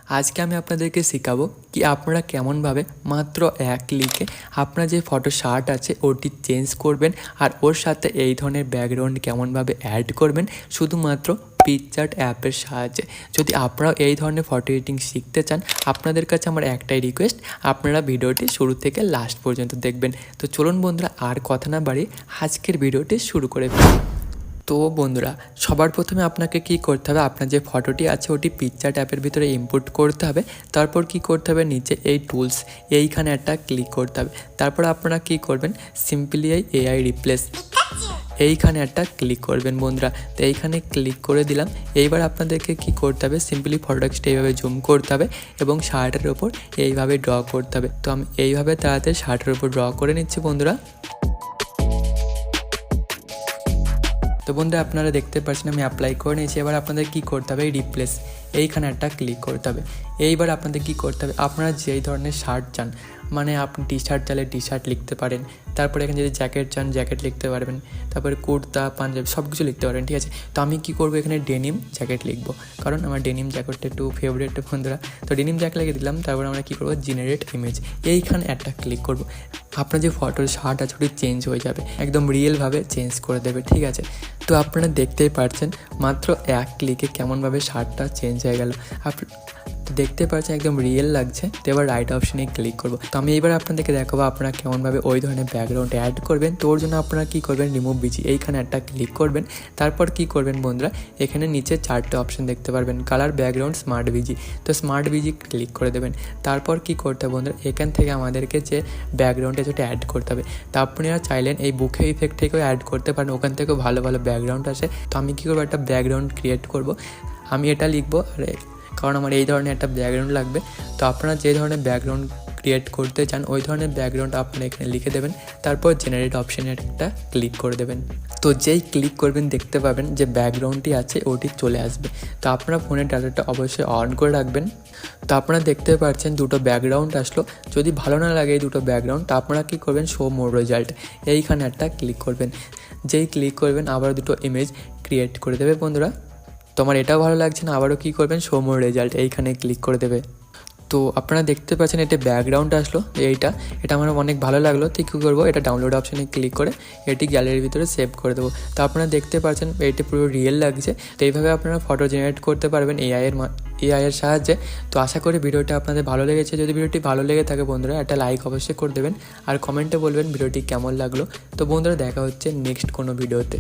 আজকে আমি আপনাদেরকে শেখাবো কি আপনারা কেমনভাবে মাত্র এক ক্লিকে আপনার যে ফটো শার্ট আছে ওটি চেঞ্জ করবেন আর ওর সাথে এই ধরনের ব্যাকগ্রাউন্ড কেমনভাবে অ্যাড করবেন শুধুমাত্র পিকচার্ট অ্যাপের সাহায্যে। যদি আপনারাও এই ধরনের ফটো এডিটিং শিখতে চান, আপনাদের কাছে আমার একটাই রিকোয়েস্ট, আপনারা ভিডিওটি শুরু থেকে লাস্ট পর্যন্ত দেখবেন। তো চলুন বন্ধুরা, আর কথা না বাড়িয়ে আজকের ভিডিওটি শুরু করে ফেলি। তো বন্ধুরা, সবার প্রথমে আপনাকে কি করতে হবে, আপনার যে ফটোটি আছে ওটি পিকচার্ট অ্যাপের ভিতরে ইনপুট করতে হবে। তারপর কি করতে হবে, নিচে এই টুলস এইখানে একটা ক্লিক করতে হবে। তারপর আপনারা কি করবেন, সিম্পলি এই এআই রিপ্লেস এইখানে একটা ক্লিক করবেন বন্ধুরা। তো এইখানে ক্লিক করে দিলাম। এইবার আপনাদেরকে কি করতে হবে, সিম্পলি ফটোটাকে এইভাবে জুম করতে হবে এবং শার্টের ওপর এইভাবে ড্র করতে হবে। তো আমি এইভাবে তাড়াতাড়ি শার্টের ওপর ড্র করে নিচ্ছি বন্ধুরা। তো বন্ধুরা, আপনারা দেখতে পাচ্ছেন আমি অ্যাপ্লাই করে নিয়েছি। এবার আপনাদের কি করতে হবে, রিপ্লেস এইখানে একটা ক্লিক করতে হবে। এইবার আপনাদের কি করতে হবে, আপনারা যেই ধরনের শার্ট চান, মানে আপনি টি শার্ট চাইলে টি শার্ট লিখতে পারেন। তারপরে এখানে যদি জ্যাকেট চান জ্যাকেট লিখতে পারবেন। তারপরে কুর্তা পাঞ্জাবি সব কিছু লিখতে পারবেন, ঠিক আছে। তো আমি কি করবো, এখানে ডেনিম জ্যাকেট লিখবো, কারণ আমার ডেনিম জ্যাকেটটা একটু ফেভারিট বন্ধুরা। তো ডেনিম জ্যাকেট লিখে দিলাম। তারপর আমরা কী করবো, জেনারেট ইমেজ এইখানে একটা ক্লিক করব। আপনার যে ফটোর শার্ট আছে ওটি চেঞ্জ হয়ে যাবে, একদম রিয়েলভাবে চেঞ্জ করে দেবে, ঠিক আছে। তো আপনারা দেখতেই পাচ্ছেন মাত্র এক ক্লিকে কেমনভাবে শার্টটা চেঞ্জ হয়ে গেল। তো দেখতে পাচ্ছেন একদম রিয়েল লাগছে। তো এবার রাইট অপশানে ক্লিক করবো। তো আমি এবার আপনাদেরকে দেখাবো আপনারা কেমনভাবে ওই ধরনের ব্যাকগ্রাউন্ড অ্যাড করবেন। তো ওর জন্য আপনারা কী করবেন, রিমুভ বিজি এইখানে একটা ক্লিক করবেন। তারপর কি করবেন বন্ধুরা, এখানে নিচে চারটে অপশান দেখতে পারবেন, কালার, ব্যাকগ্রাউন্ড, স্মার্ট বিজি। তো স্মার্ট বিজি ক্লিক করে দেবেন। তারপর কি করতে হবে বন্ধুরা, এখান থেকে আমাদেরকে যে ব্যাকগ্রাউন্ডে যেটা অ্যাড করতে হবে, তা আপনারা চাইলেন এই বুকে ইফেক্ট থেকেও অ্যাড করতে পারেন, ওখান থেকেও ভালো ভালো ব্যাকগ্রাউন্ড আছে। তো আমি কী করবো, একটা ব্যাকগ্রাউন্ড ক্রিয়েট করব। আমি এটা লিখবো, আর কারণ আমার এই ধরনের একটা ব্যাকগ্রাউন্ড লাগবে। তো আপনারা যে ধরনের ব্যাকগ্রাউন্ড ক্রিয়েট করতে চান ওই ধরনের ব্যাকগ্রাউন্ড আপনারা এখানে লিখে দেবেন। তারপর জেনারেট অপশানে একটা ক্লিক করে দেবেন। তো যেই ক্লিক করবেন দেখতে পাবেন যে ব্যাকগ্রাউন্ডটি আছে ওটি চলে আসবে। তো আপনারা ফোনের ডাটাটা অবশ্যই অন করে রাখবেন। তো আপনারা দেখতে পাচ্ছেন দুটো ব্যাকগ্রাউন্ড আসলো। যদি ভালো না লাগে এই দুটো ব্যাকগ্রাউন্ড, তো আপনারা কী করবেন, শো মোর রেজাল্ট এইখানে একটা ক্লিক করবেন। যেই ক্লিক করবেন আবার দুটো ইমেজ ক্রিয়েট করে দেবে বন্ধুরা। তো আমার এটাও ভালো লাগছে না, আবারও কী করবেন, শো মোর রেজাল্ট এইখানে ক্লিক করে দেবে। তো আপনারা দেখতে পাচ্ছেন এটা ব্যাকগ্রাউন্ড আসলো, এটা আমার অনেক ভালো লাগলো। তো কী করবো, এটা ডাউনলোড অপশানে ক্লিক করে এটি গ্যালারির ভিতরে সেভ করে দেবো। তো আপনারা দেখতে পাচ্ছেন এটি পুরো রিয়েল লাগছে। তো এইভাবে আপনারা ফটো জেনারেট করতে পারবেন এআইয়ের সাহায্যে। তো আশা করি ভিডিওটা আপনাদের ভালো লেগেছে। যদি ভিডিওটি ভালো লেগে থাকে বন্ধুরা, একটা লাইক অবশ্যই করে দেবেন আর কমেন্টে বলবেন ভিডিওটি কেমন লাগলো। তো বন্ধুরা, দেখা হচ্ছে নেক্সট কোনো ভিডিওতে।